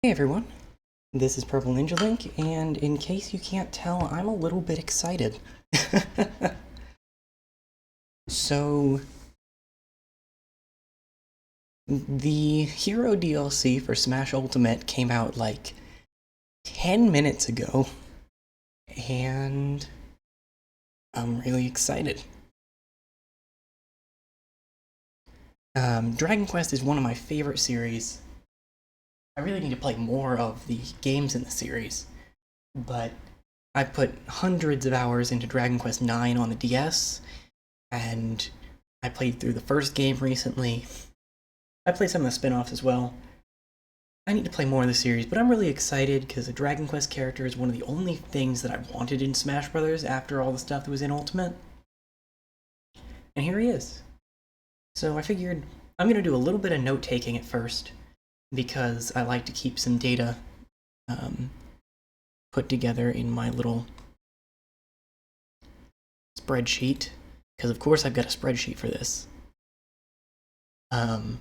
Hey everyone, this is Purple Ninja Link, and in case you can't tell, I'm a little bit excited. So, the Hero DLC for Smash Ultimate came out like 10 minutes ago, and I'm really excited. Dragon Quest is one of my favorite series. I really need to play more of the games in the series, but I put hundreds of hours into Dragon Quest IX on the DS, and I played through the first game recently. I played some of the spin-offs as well. I need to play more of the series, but I'm really excited because a Dragon Quest character is one of the only things that I wanted in Smash Bros. After all the stuff that was in Ultimate. And here he is. So I figured I'm going to do a little bit of note-taking at first, because I like to keep some data put together in my little spreadsheet, because of course I've got a spreadsheet for this. But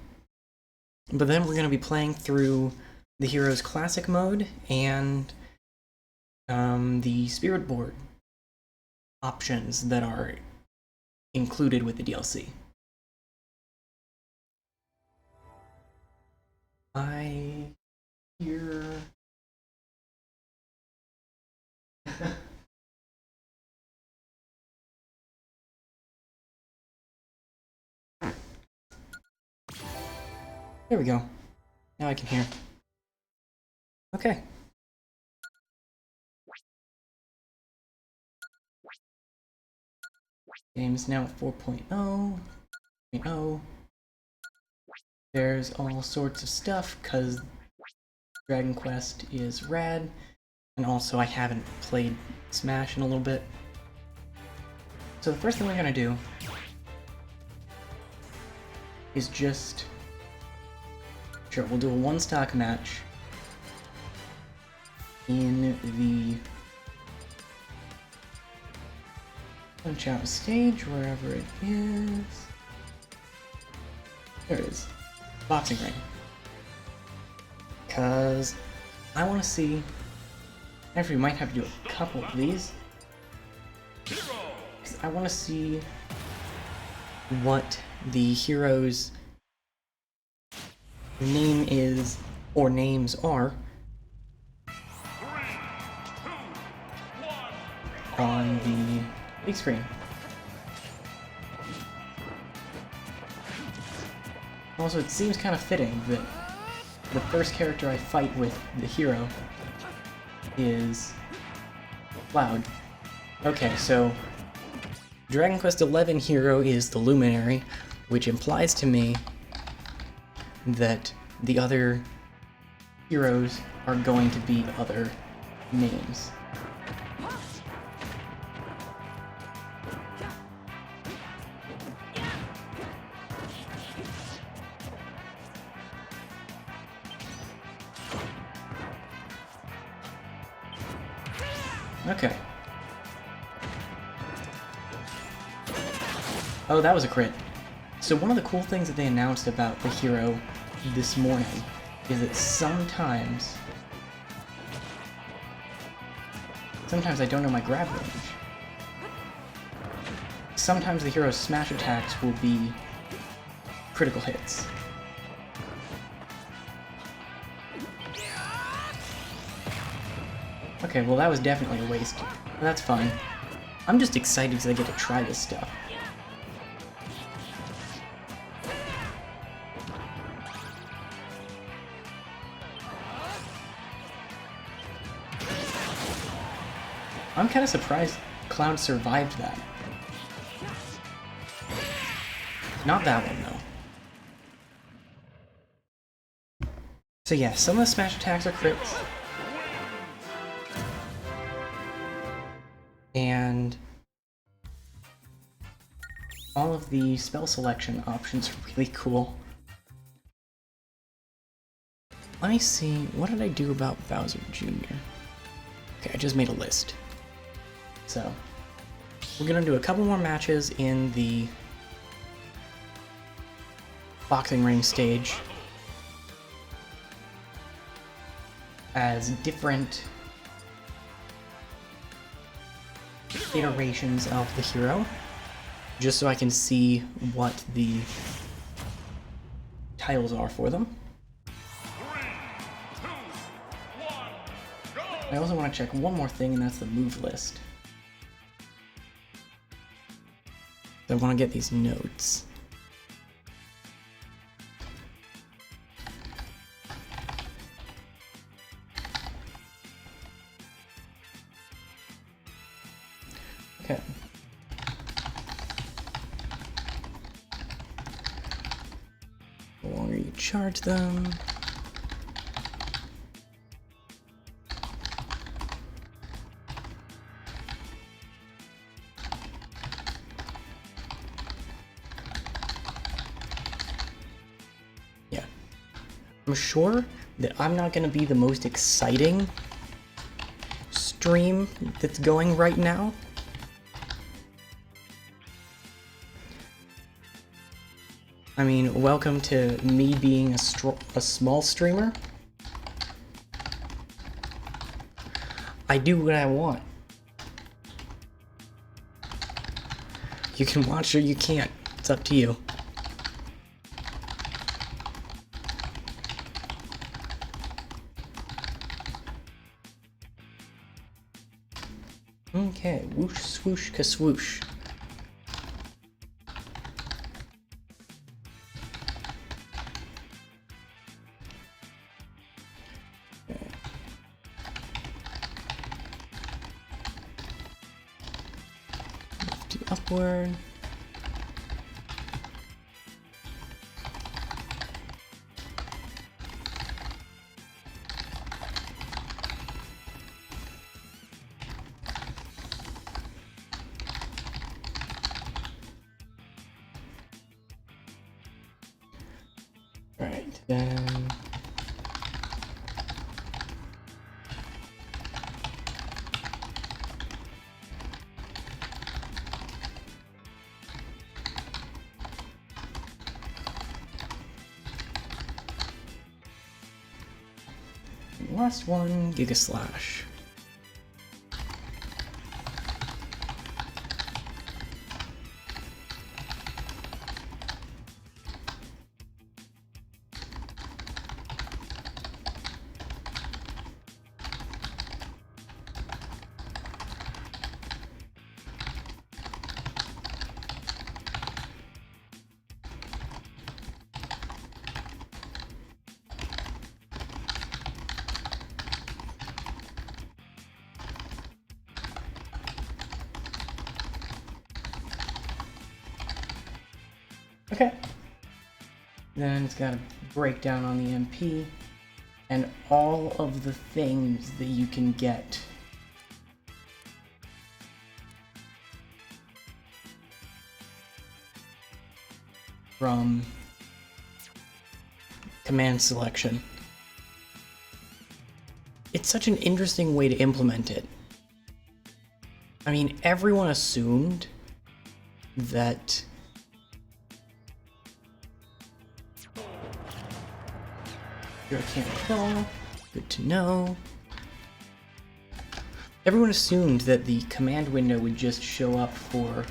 then we're going to be playing through the Heroes Classic mode and the Spirit Board options that are included with the DLC. I hear... There we go. Now I can hear. Okay. Game is now at 4.0. There's all sorts of stuff, because Dragon Quest is rad, and also I haven't played Smash in a little bit. So the first thing we're gonna do is just... Sure, we'll do a one-stock match in the Punch-Out stage, wherever it is. There it is. Boxing ring. Because I want to see... Actually, we might have to do a couple of these. Because I want to see what the hero's name is, or names are, on the big screen. Also, it seems kind of fitting that the first character I fight with the hero is Cloud. Okay, so Dragon Quest XI hero is the Luminary, which implies to me that the other heroes are going to be other names. Okay. Oh, that was a crit. So one of the cool things that they announced about the hero this morning is that sometimes I don't know my grab range. Sometimes the hero's smash attacks will be critical hits. Okay, well that was definitely a waste. But that's fine. I'm just excited because I get to try this stuff. I'm kind of surprised Cloud survived that. Not that one, though. So yeah, some of the smash attacks are crits. And all of the spell selection options are really cool. Let me see, what did I do about Bowser Jr.? Okay, I just made a list. So, we're gonna do a couple more matches in the boxing ring stage. as different iterations of the hero, just so I can see what the titles are for them. 3, 2, 1, go! I also want to check one more thing, and that's the move list. I want to get these notes. Okay. The longer you charge them, yeah. I'm sure that I'm not going to be the most exciting stream that's going right now. I mean, welcome to me being a small streamer. I do what I want. You can watch or you can't. It's up to you. Okay, whoosh, swoosh, ka-swoosh. Upward. Right, then last one, Giga Slash. Okay. Then it's got a breakdown on the MP and all of the things that you can get. From command selection. It's such an interesting way to implement it. I mean, everyone assumed that Hero can't kill. Good to know. Everyone assumed that the command window would just show up for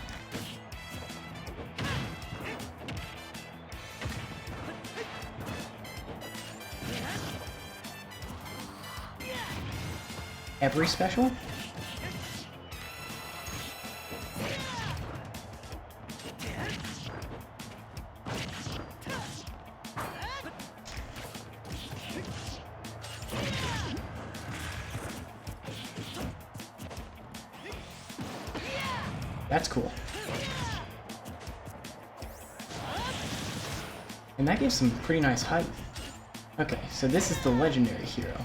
every special. That's cool. And that gives some pretty nice height. Okay, so this is the legendary hero.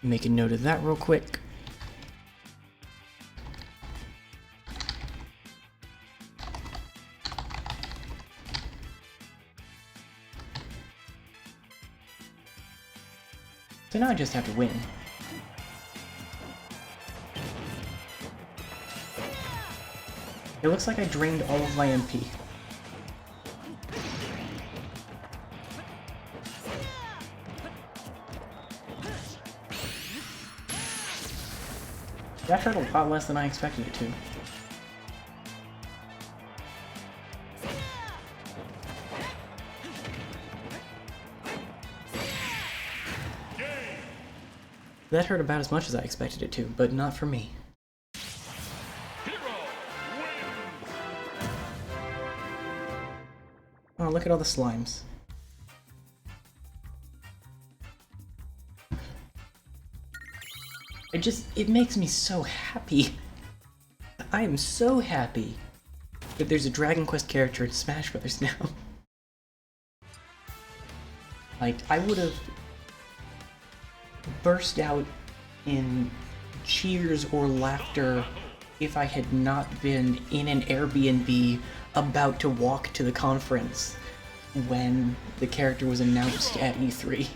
Make a note of that real quick. So now I just have to win. It looks like I drained all of my MP. That hurt a lot less than I expected it to. That hurt about as much as I expected it to, but not for me. Oh, look at all the slimes. It makes me so happy. I am so happy that there's a Dragon Quest character in Smash Bros. Now. Like, I would have burst out in cheers or laughter if I had not been in an Airbnb about to walk to the conference when the character was announced at E3.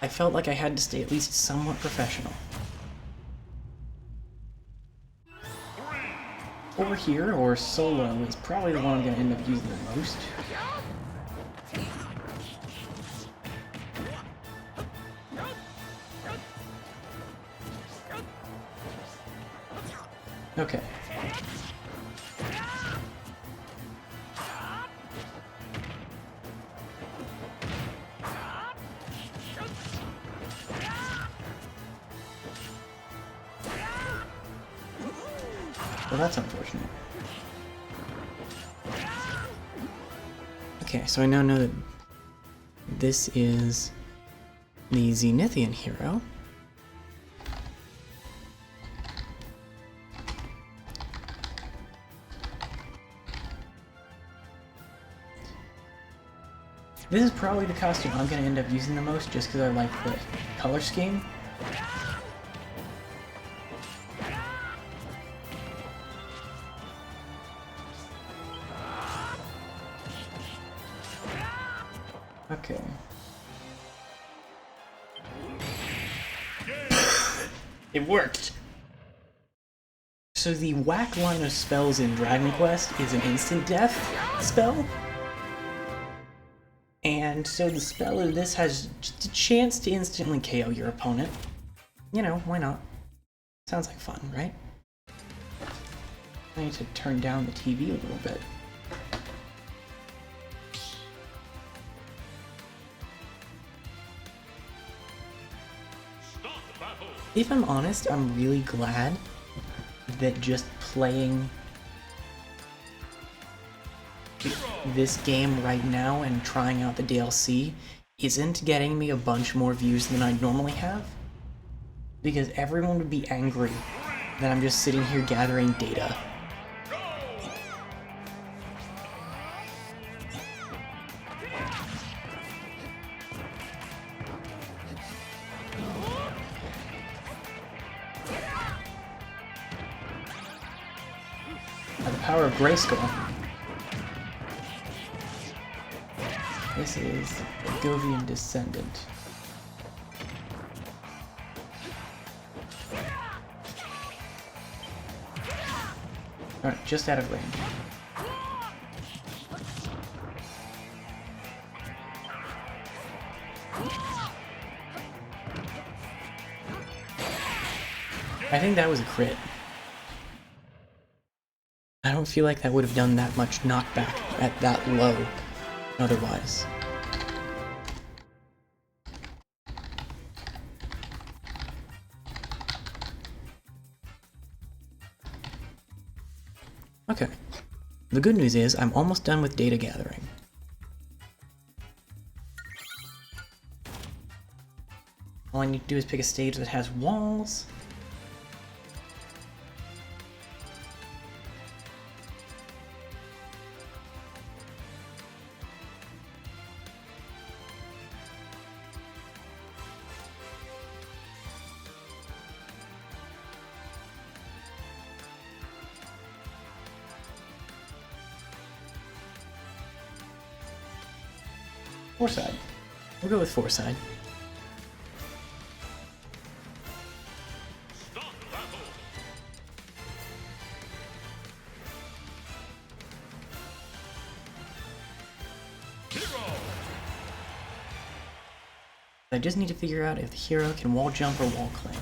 I felt like I had to stay at least somewhat professional. Over here, or solo, is probably the one I'm going to end up using the most. Okay. Well, that's unfortunate. Okay, so I now know that this is the Zenithian hero. This is probably the costume I'm going to end up using the most just because I like the color scheme. Okay. It worked! So the whack line of spells in Dragon Quest is an instant death spell. And so the spell of this has just a chance to instantly KO your opponent. You know, why not? Sounds like fun, right? I need to turn down the TV a little bit. If I'm honest, I'm really glad that just playing this game right now and trying out the DLC isn't getting me a bunch more views than I normally have. Because everyone would be angry that I'm just sitting here gathering data. By the power of Grayskull. This is a Govian descendant. Alright, just out of range. I think that was a crit. I don't feel like that would have done that much knockback at that low otherwise. Okay. The good news is I'm almost done with data gathering. All I need to do is pick a stage that has walls. Four-side. We'll go with four-side. I I just need to figure out if the hero can wall jump or wall climb.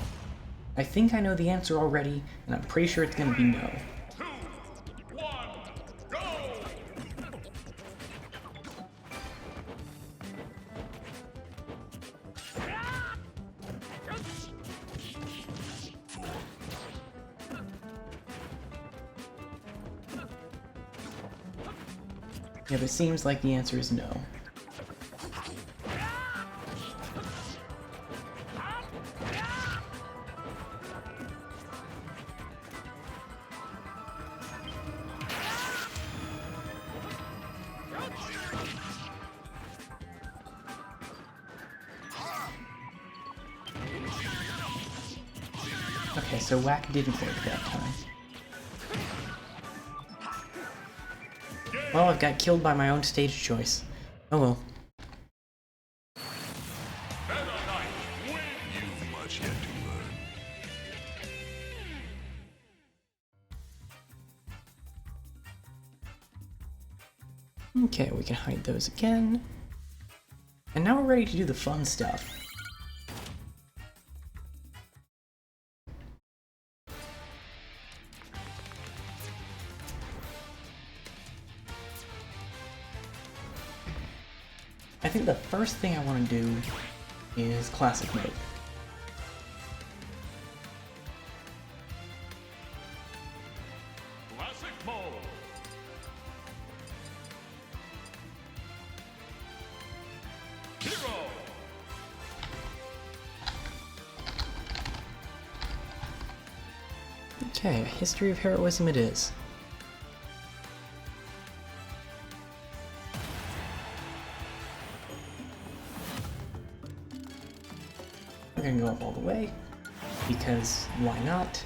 I think I know the answer already, and I'm pretty sure it's gonna be no. 2, 1, go! Yeah, but it seems like the answer is no. Okay, so whack didn't work that time. Well, I've got killed by my own stage choice. Oh well. Meta Knight wins! You've much yet to learn. Okay, we can hide those again. And now we're ready to do the fun stuff. I think the first thing I want to do is classic mode. Classic mode! Hero! Okay, a history of heroism it is. We're gonna go up all the way, because why not?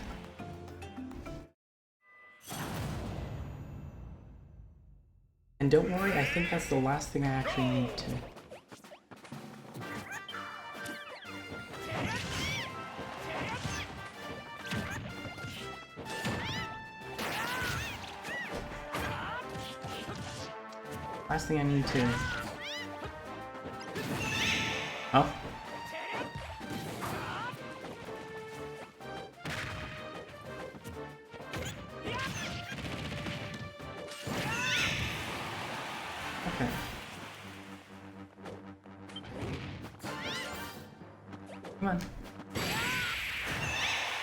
And don't worry, I think that's the last thing I actually need to... Last thing I need to... Oh. Okay. Come on.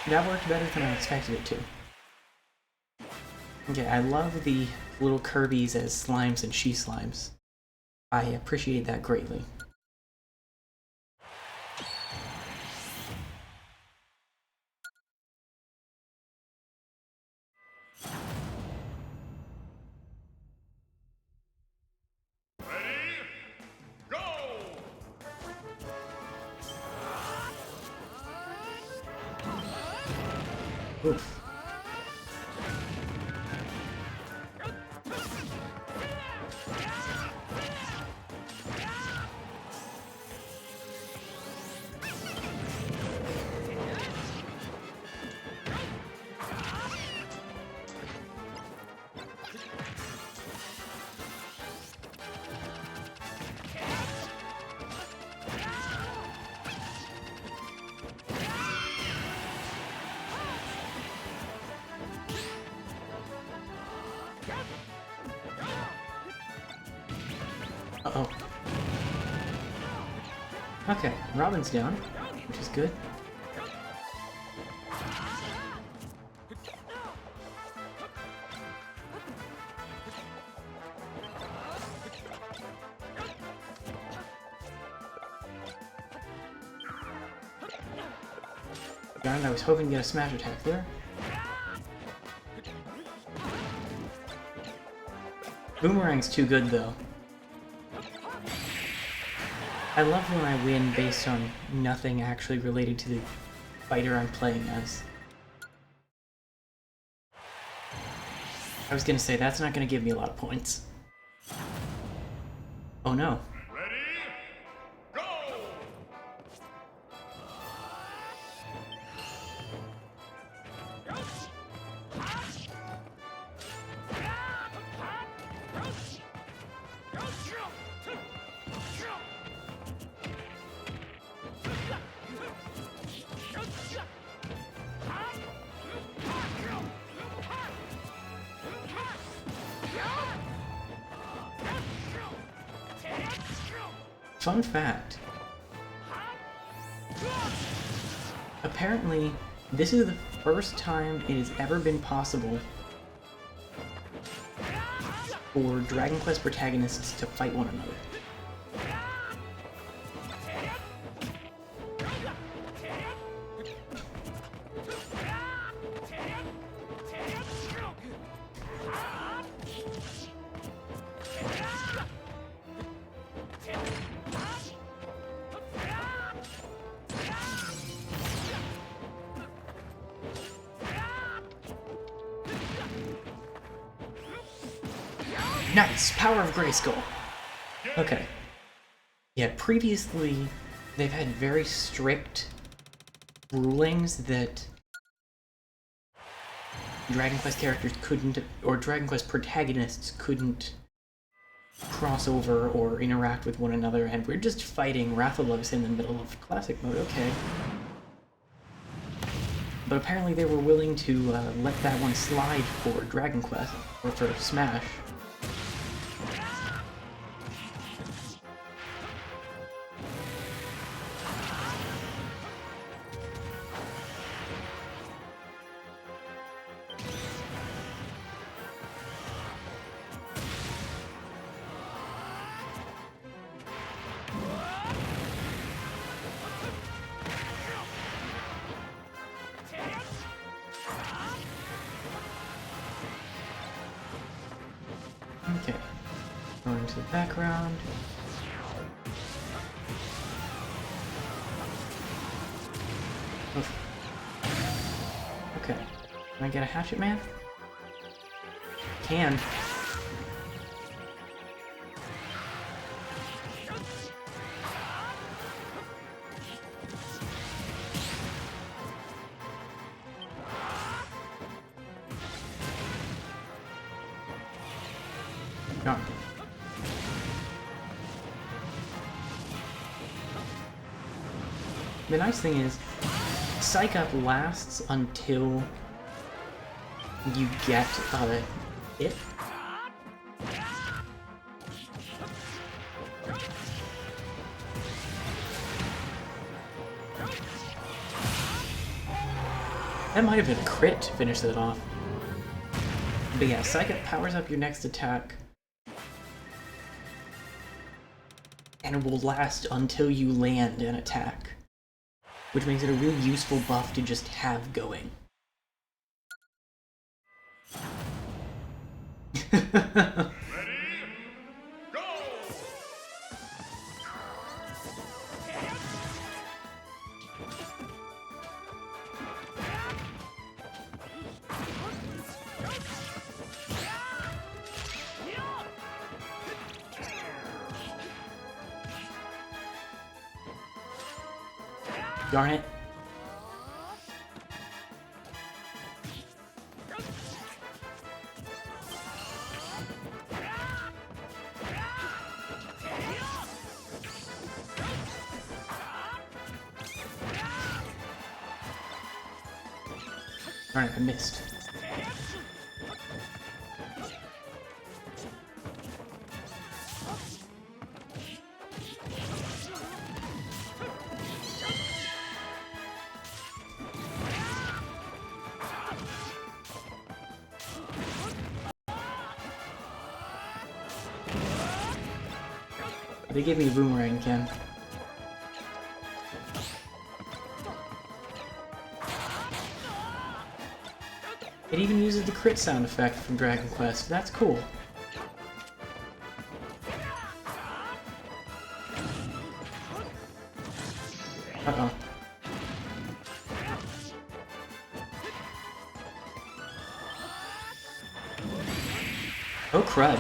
That worked better than I expected it to. Okay, I love the little Kirby's as slimes and she slimes. I appreciate that greatly. Ready? Go! Oof. Uh-oh. Okay, Robin's down, which is good. Darn, I was hoping to get a smash attack there. Boomerang's too good, though. I love when I win based on nothing actually related to the fighter I'm playing as. I was gonna say, that's not gonna give me a lot of points. Oh no. Ready? Go! Fun fact. Apparently, this is the first time it has ever been possible for Dragon Quest protagonists to fight one another. Nice! Power of Grayskull! Okay. Yeah, previously, they've had very strict rulings that Dragon Quest characters couldn't, or Dragon Quest protagonists couldn't cross over or interact with one another, and we're just fighting Rathalos in the middle of Classic mode, okay. But apparently they were willing to let that one slide for Dragon Quest, or for Smash. Okay, going to the background. Oof. Okay, can I get a hatchet man? Can. Darn. The nice thing is, Psych Up lasts until you get it. That might have been a crit to finish that off. But yeah, Psych Up powers up your next attack, and it will last until you land an attack, which makes it a really useful buff to just have going. Darn it. Darn it, I missed. They gave me a boomerang again. It even uses the crit sound effect from Dragon Quest. That's cool. Uh-oh. Oh, crud.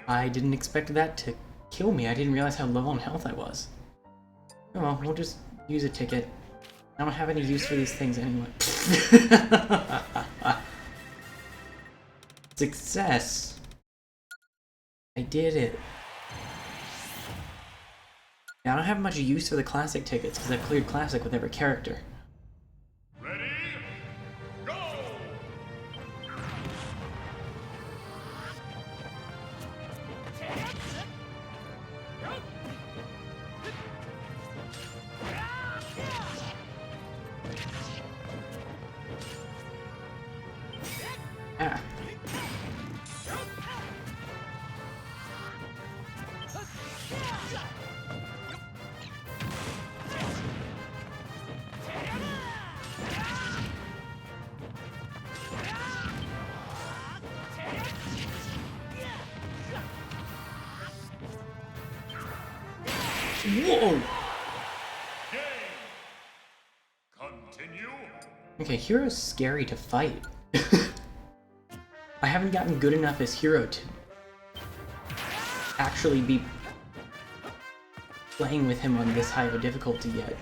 I didn't expect that to kill me. I didn't realize how low on health I was. Oh well, we'll just use a ticket. I don't have any use for these things anyway. Success! I did it. Now, I don't have much use for the classic tickets because I've cleared classic with every character. Ready? Go! Ah. Whoa! Continue. Okay, Hero's scary to fight. I haven't gotten good enough as Hero to actually be playing with him on this high of a difficulty yet.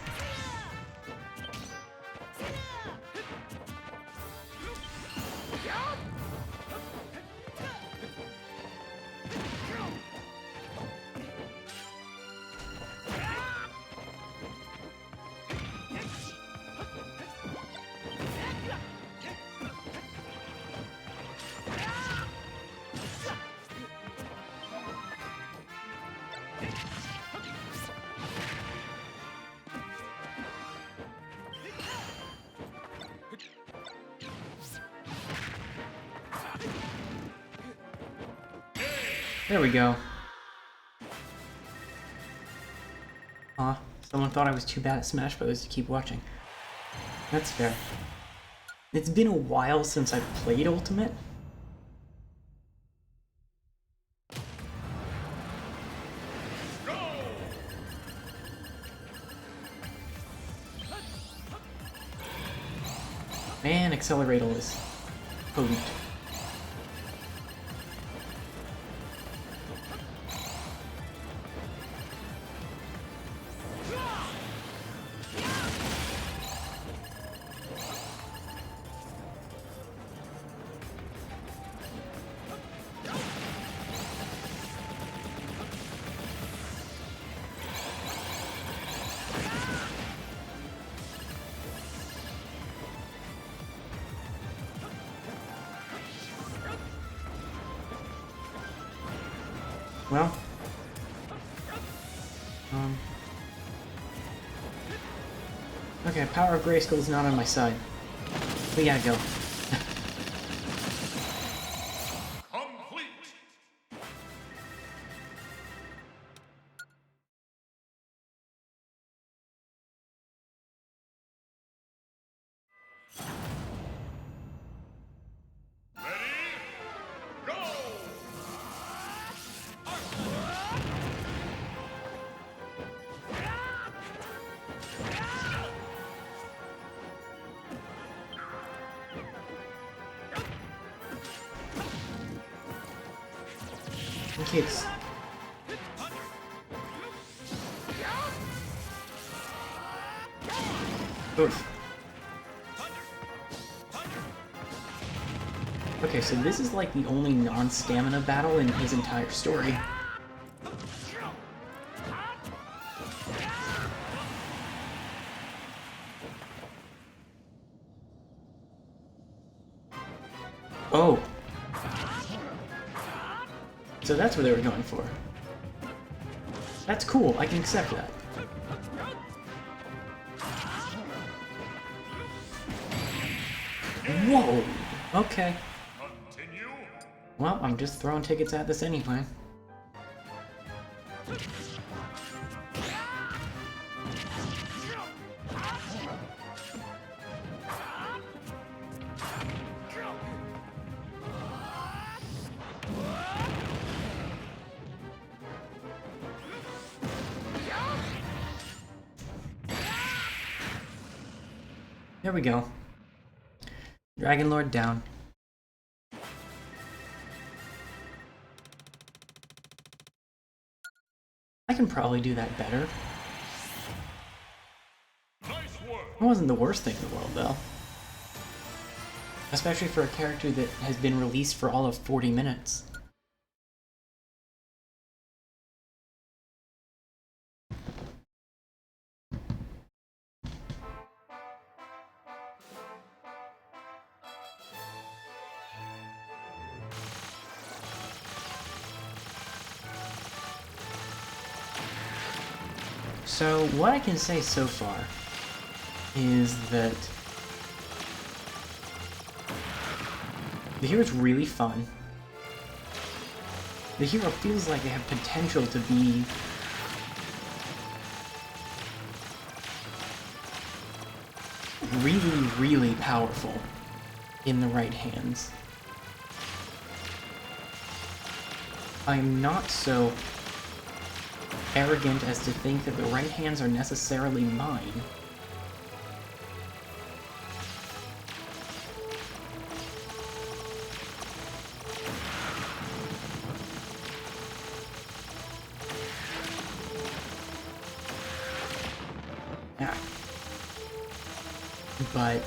There we go. Aw, someone thought I was too bad at Smash Bros. To keep watching. That's fair. It's been a while since I've played Ultimate. Man, Accelerator is potent. Well, okay, Power of Grayskull is not on my side. We gotta go. Complete. Ready? Go. Okay, it's... Oof. Okay, so this is like the only non-stamina battle in his entire story. Oh. So that's what they were going for. That's cool, I can accept that. Whoa! Okay. Continue. Well, I'm just throwing tickets at this anyway. There we go. Dragon Lord down. I can probably do that better. Nice work. It wasn't the worst thing in the world, though. Especially for a character that has been released for all of 40 minutes. So, what I can say so far is that The hero's really fun. The hero feels like they have potential to be really, really powerful in the right hands. I'm not so arrogant as to think that the right hands are necessarily mine. Yeah. But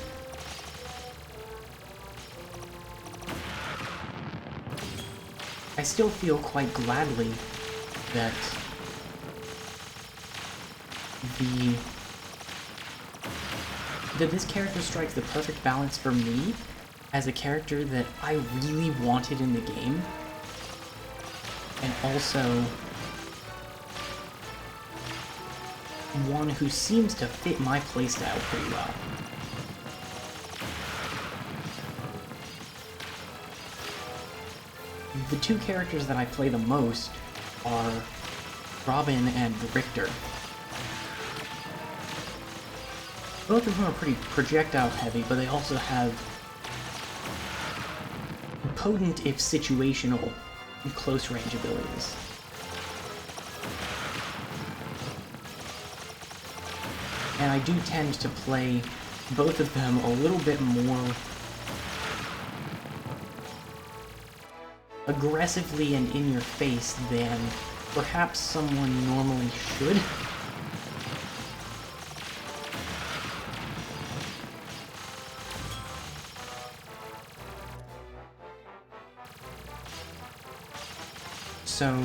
I still feel quite gladly that this character strikes the perfect balance for me as a character that I really wanted in the game, and also one who seems to fit my playstyle pretty well. The two characters that I play the most are Robin and Richter. Both of them are pretty projectile heavy, but they also have potent, if situational, close range abilities. And I do tend to play both of them a little bit more aggressively and in your face than perhaps someone normally should. So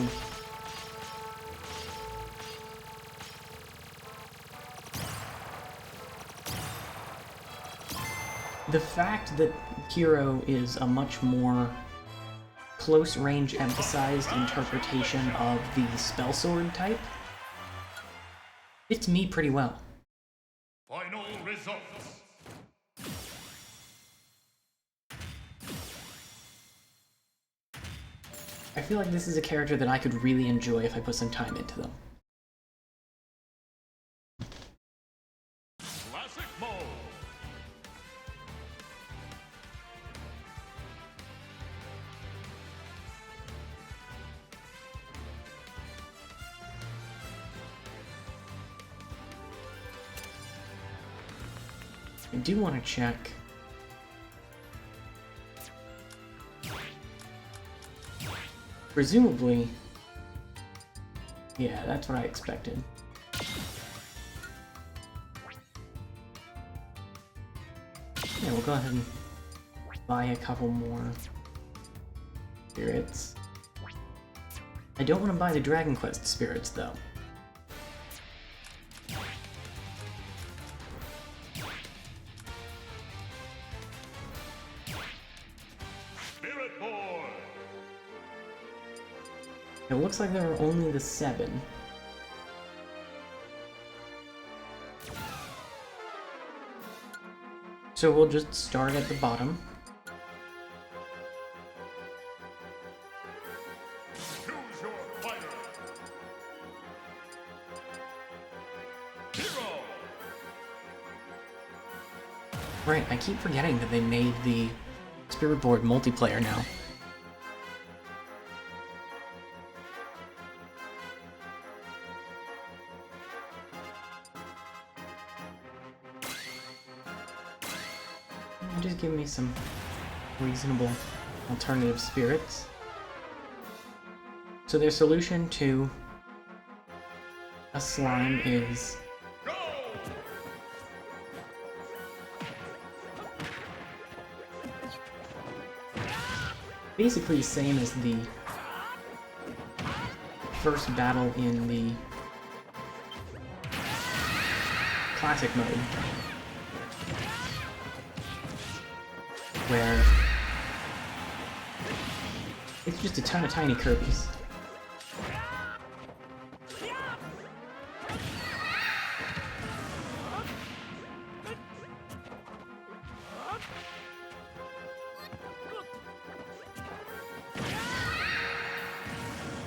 the fact that Hero is a much more close-range emphasized interpretation of the spell sword type fits me pretty well. Final results. I feel like this is a character that I could really enjoy if I put some time into them. Classic mode. I do want to check. Presumably, yeah, that's what I expected. Yeah, we'll go ahead and buy a couple more spirits. I don't want to buy the Dragon Quest spirits, though. Spirit board. It looks like there are only the 7. So we'll just start at the bottom. Choose your fighter. Hero. Right, I keep forgetting that they made the Spirit Board multiplayer now. Just give me some reasonable alternative spirits. So their solution to a slime is Go. basically the same as the first battle in the classic mode, where it's just a ton of tiny Kirby's.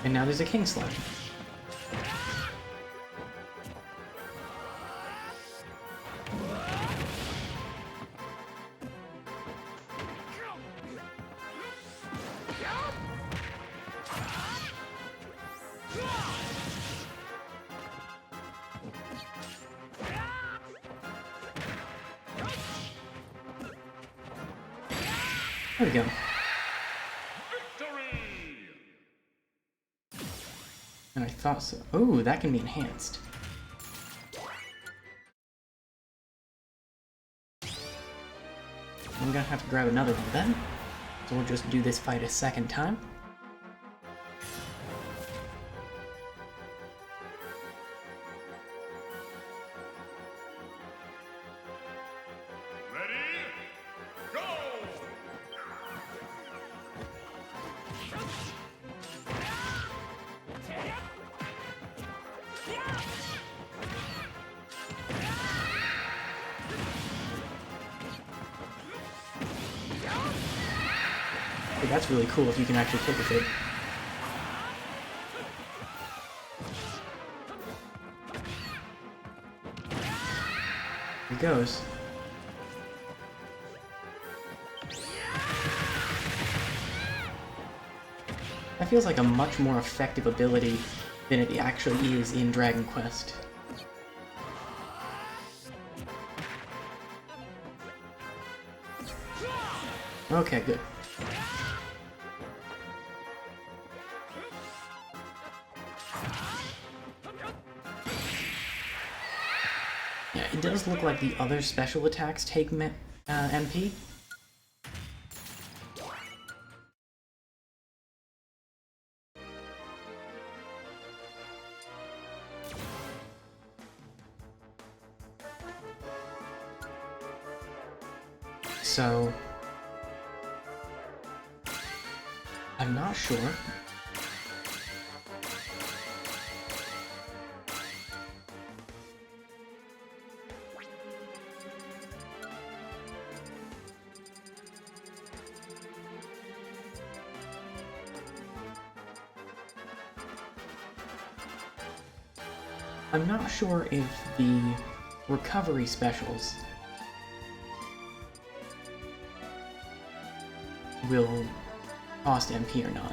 And now there's a King Slug. There we go. Victory! And I thought so. Oh, that can be enhanced. I'm gonna have to grab another one then. So we'll just do this fight a second time. Ready? Go! Hey, that's really cool if you can actually hit with it. Here it goes. That feels like a much more effective ability than it actually is in Dragon Quest. Okay, good. Yeah, it does look like the other special attacks take MP. So, I'm not sure. I'm not sure if the recovery specials will cost MP or not.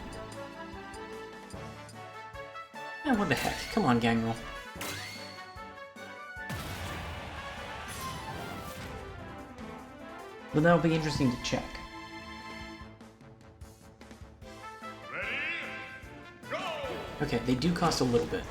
Yeah, what the heck? Come on, Gangrel. But that'll be interesting to check. Ready? Go! Okay, they do cost a little bit.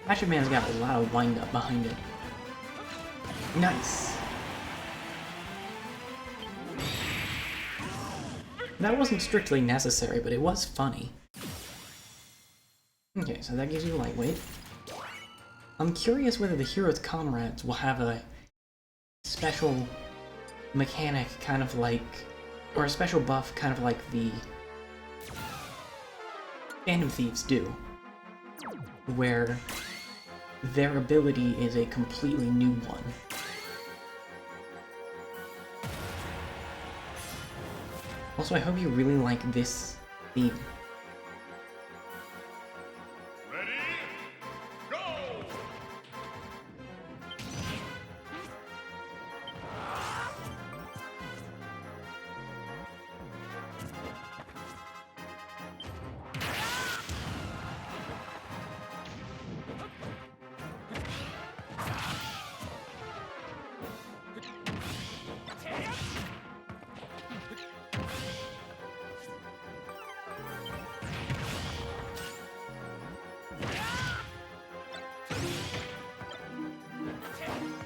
Hatchet Man's got a lot of wind-up behind it. Nice! That wasn't strictly necessary, but it was funny. Okay, so that gives you lightweight. I'm curious whether the Hero's Comrades will have a special mechanic kind of like... or a special buff kind of like the Phantom Thieves do, where their ability is a completely new one. Also, I hope you really like this theme. Ready? Go!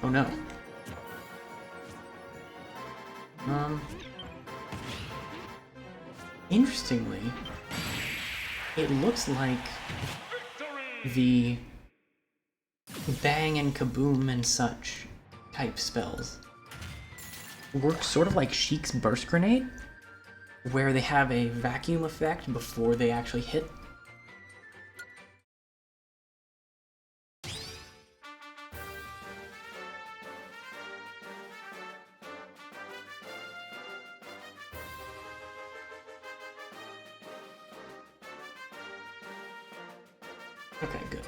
Oh no. Interestingly, it looks like the bang and kaboom and such type spells work sort of like Sheik's burst grenade, where they have a vacuum effect before they actually hit. Okay, good.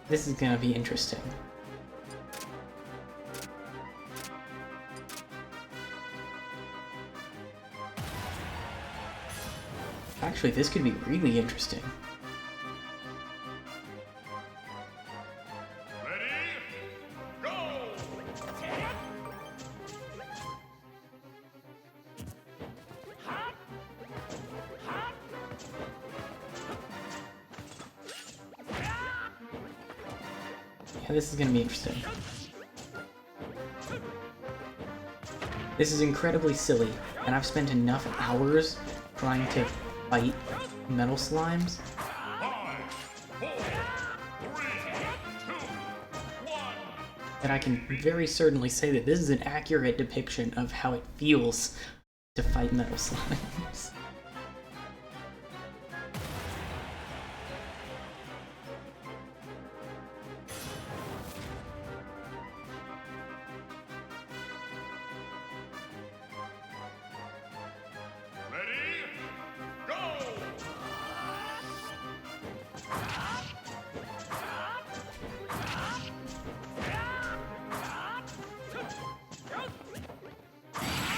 This is gonna be interesting. Actually, this could be really interesting. Ready? Go! Yeah, this is gonna be interesting. This is incredibly silly, and I've spent enough hours trying to fight metal slimes 5, 4, 3, 2, 1. that I can very certainly say that this is an accurate depiction of how it feels to fight metal slimes. Ready? Go!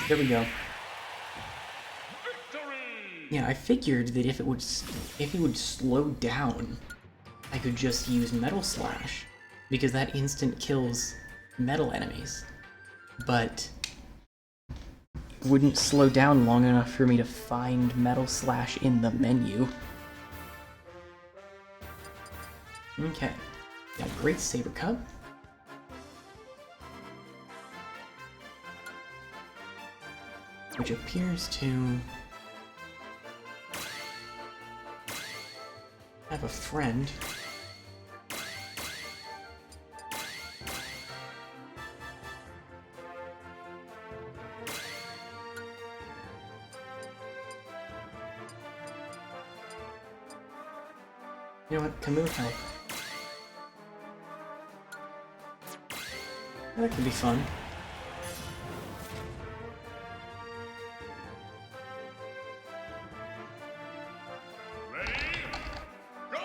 There we go. Victory! Yeah, I figured that if it would slow down, I could just use Metal Slash, because that instant kills metal enemies. But it wouldn't slow down long enough for me to find Metal Slash in the menu. Okay, got a great Saber Cup. Which appears to have a friend. You know what? Camus help. That could be fun. Ready? Go!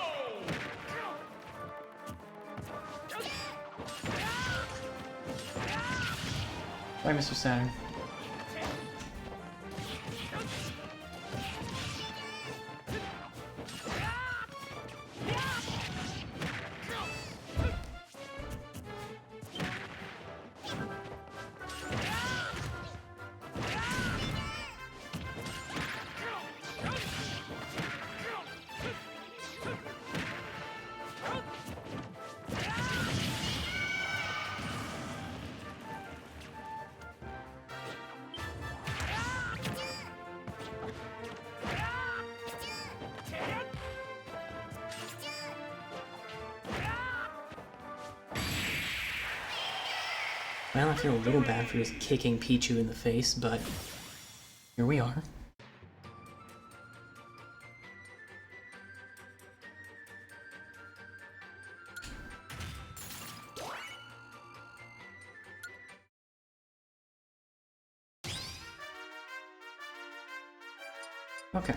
Bye, Mr. Saturn. Well, I feel a little bad for just kicking Pichu in the face, but here we are. Okay.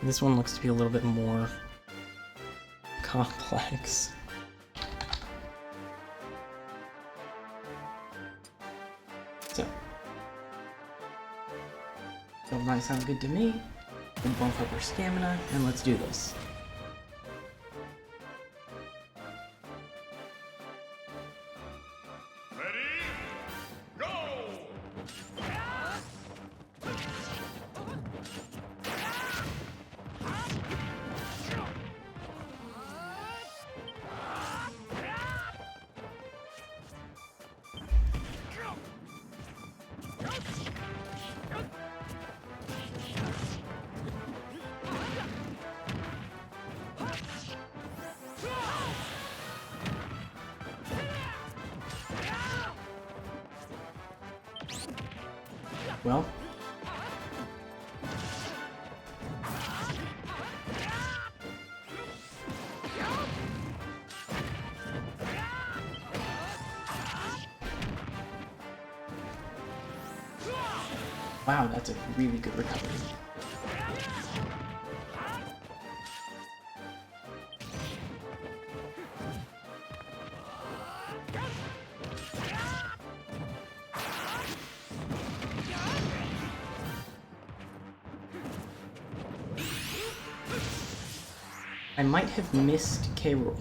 This one looks to be a little bit more complex. So, that might sound good to me. We'll bump up our stamina, and let's do this. Ready? Go! well. Wow, that's a really good recovery. I might have missed K-Rool,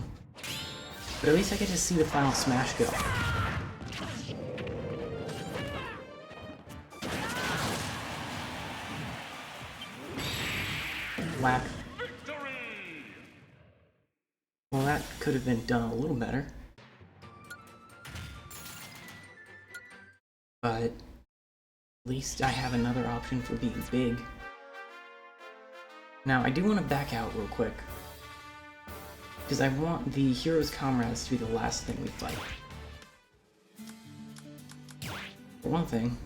but at least I get to see the final smash go. Whack. Well, that could have been done a little better. But at least I have another option for being big. Now, I do want to back out real quick, because I want the Hero's Comrades to be the last thing we fight. For one thing,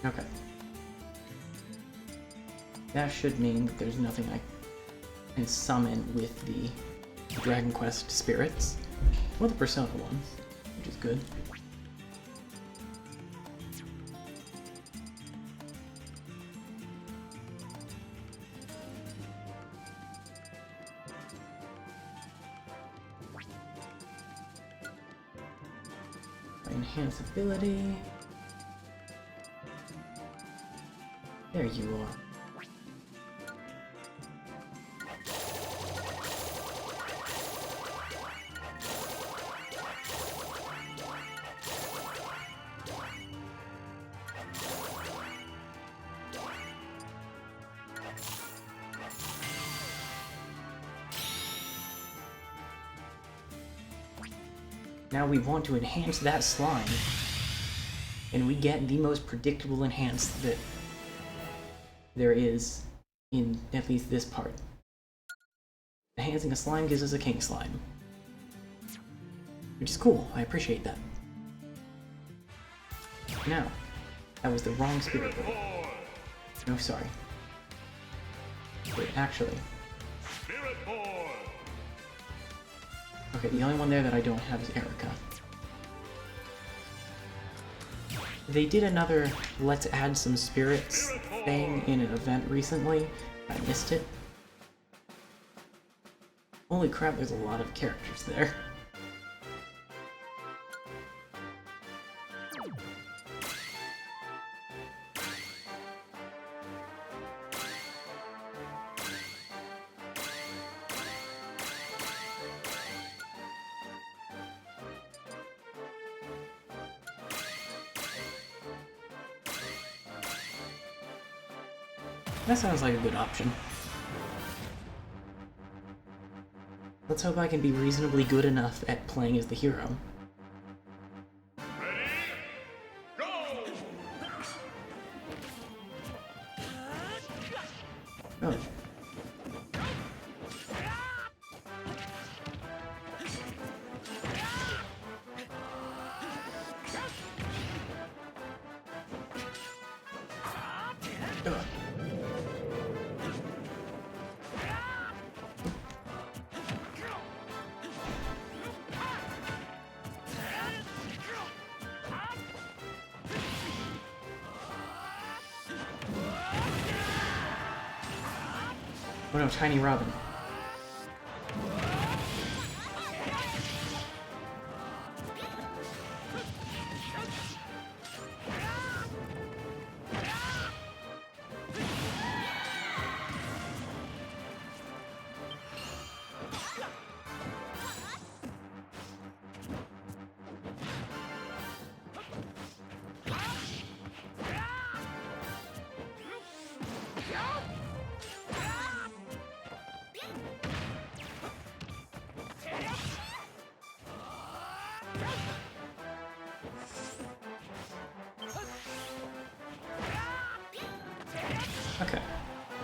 okay. That should mean that there's nothing I can summon with the Dragon Quest spirits, or the Persona ones, which is good. Enhance ability. There you are. Now we want to enhance that slime, and we get the most predictable enhance that there is in at least this part. Enhancing a slime gives us a king slime, which is cool. I appreciate that. Now, that was the wrong spirit boy. No, sorry. Wait, actually. Spirit Boy. Okay, the only one there that I don't have is Erica. They did another let's add some spirits thing in an event recently. I missed it. Holy crap, there's a lot of characters there. That sounds like a good option. Let's hope I can be reasonably good enough at playing as the hero. Ready? Go! Oh. Ugh. Oh no, Tiny Robin.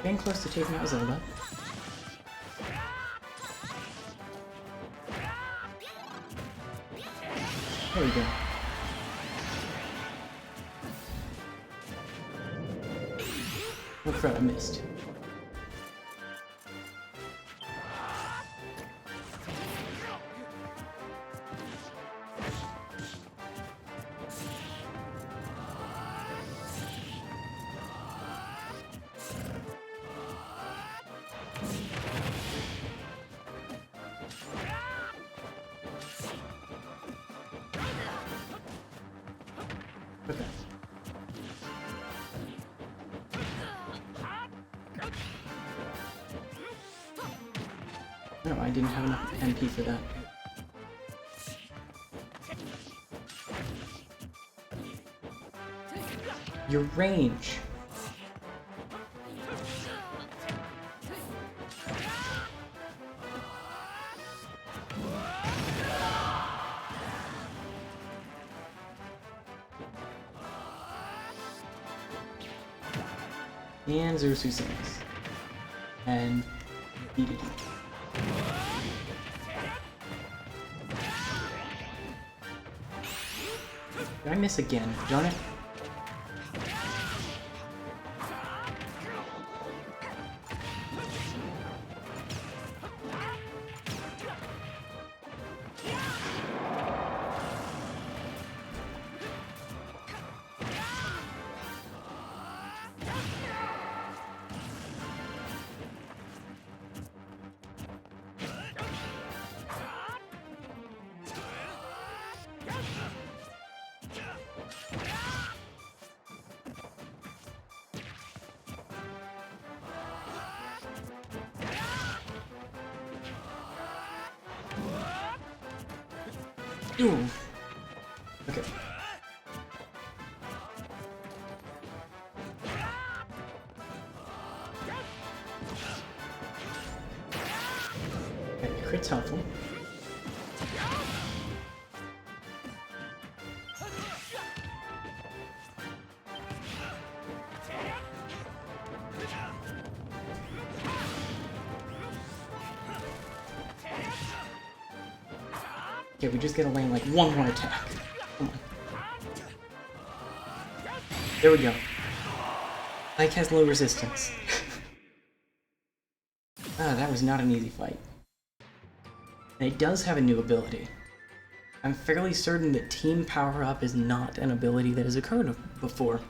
Getting close to taking out Zelda. There we go. Oh crap, I missed. Okay. No, I didn't have enough MP for that. Your range. And Zursu sings. And DDD. Did I miss again? Darn it. Ooh. Okay. Okay, crit's helpful. Okay, we just gotta land like one more attack. Come on. There we go. Ike has low resistance. Ah, that was not an easy fight. And it does have a new ability. I'm fairly certain that Team Power Up is not an ability that has occurred before.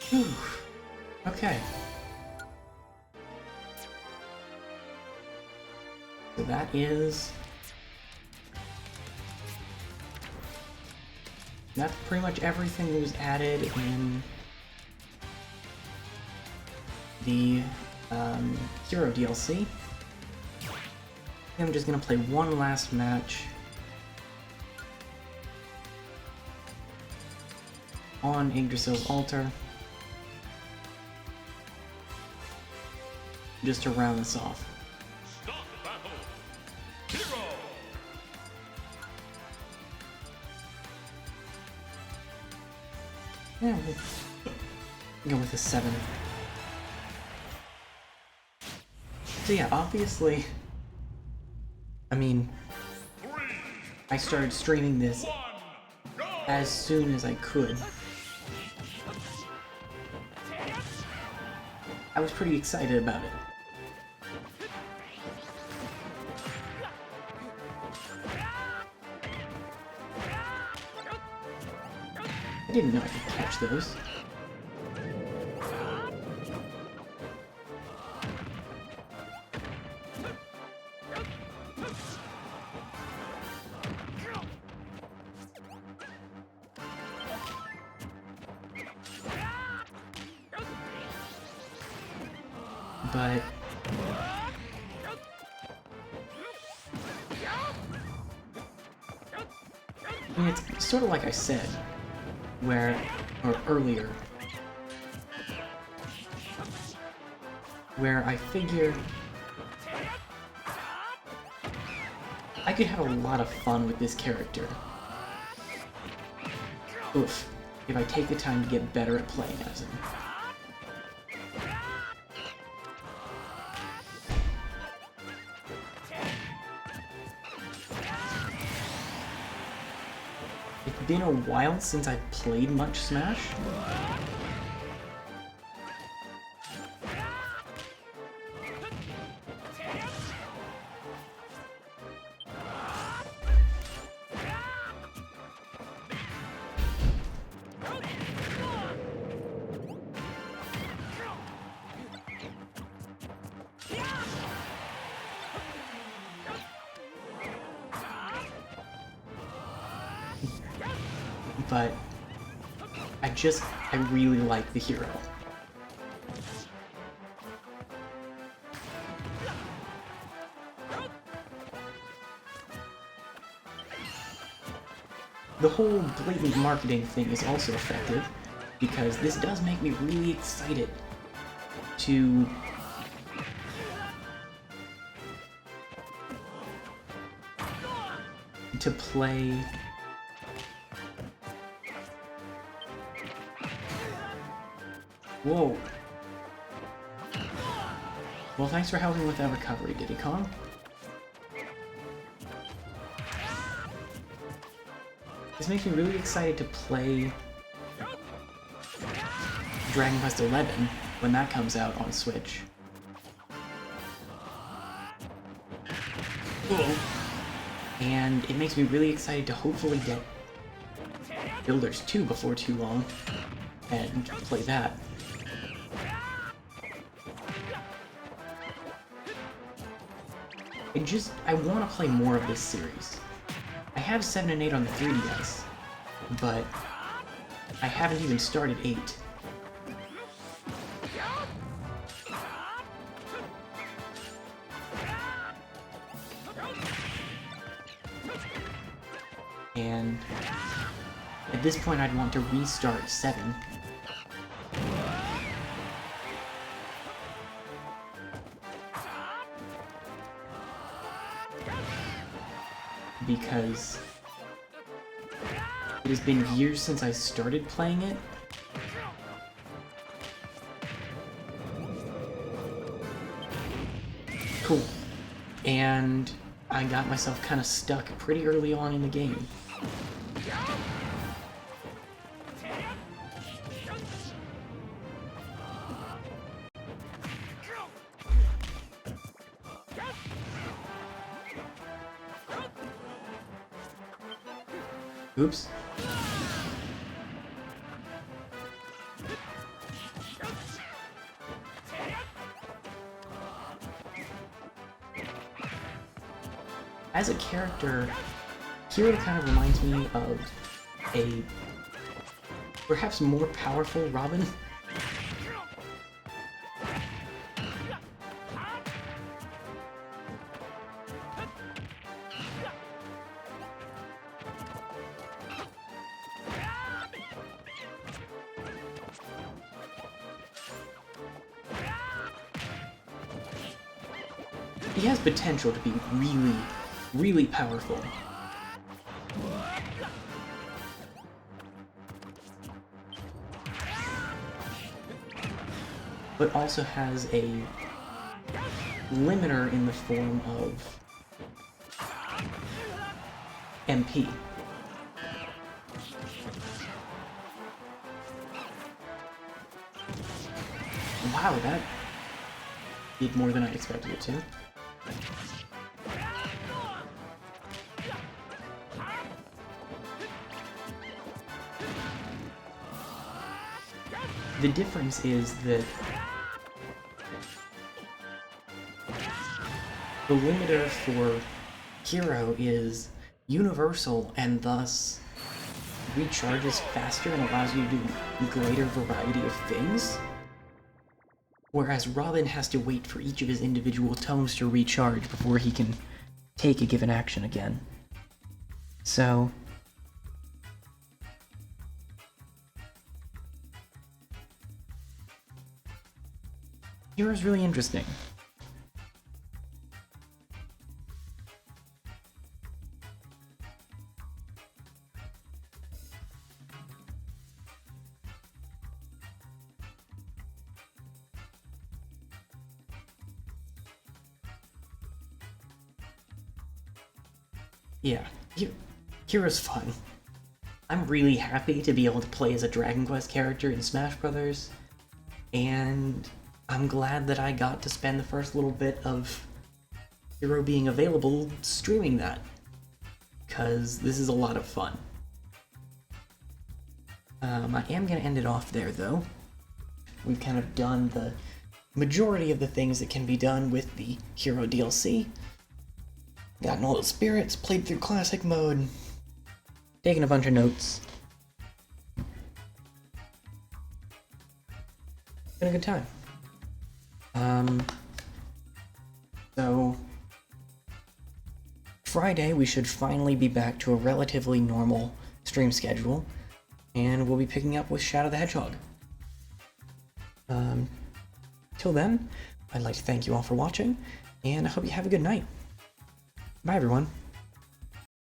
Whew. Okay. So that is... That's pretty much everything that was added in the Hero DLC. I'm just gonna play one last match on Yggdrasil's altar, just to round this off. Stop battle. Hero. Yeah, we'll go with a 7. So yeah, obviously, I mean, I started streaming this as soon as I could. I was pretty excited about it. I didn't know I could catch those. But I mean, it's sort of like I said, earlier, where I figured I could have a lot of fun with this character. Oof, if I take the time to get better at playing as him. It's been a while since I've played much Smash. But I really like the hero. The whole blatant marketing thing is also effective, because this does make me really excited to play Whoa. Well, thanks for helping with that recovery, Diddy Kong. This makes me really excited to play Dragon Quest XI when that comes out on Switch. Whoa. And it makes me really excited to hopefully get Builders 2 before too long and play that. I want to play more of this series. I have 7 and 8 on the 3DS, but I haven't even started 8. And at this point I'd want to restart 7. Because it has been years since I started playing it. Cool. And I got myself kind of stuck pretty early on in the game. Oops. As a character, Hero kind of reminds me of a perhaps more powerful Robin. He has potential to be really, really powerful. But also has a limiter in the form of MP. Wow, that did more than I expected it to. The difference is that the limiter for Hero is universal and thus recharges faster and allows you to do a greater variety of things. Whereas Robin has to wait for each of his individual tomes to recharge before he can take a given action again. So Hero's really interesting. yeah, Hero's fun. I'm really happy to be able to play as a Dragon Quest character in Smash Brothers, and I'm glad that I got to spend the first little bit of Hero being available streaming that, because this is a lot of fun. I am going to end it off there, though. We've kind of done the majority of the things that can be done with the Hero DLC. Gotten all the spirits, played through Classic mode, taken a bunch of notes. Been a good time. So Friday we should finally be back to a relatively normal stream schedule, and we'll be picking up with Shadow the Hedgehog. Till then, I'd like to thank you all for watching, and I hope you have a good night. Bye, everyone.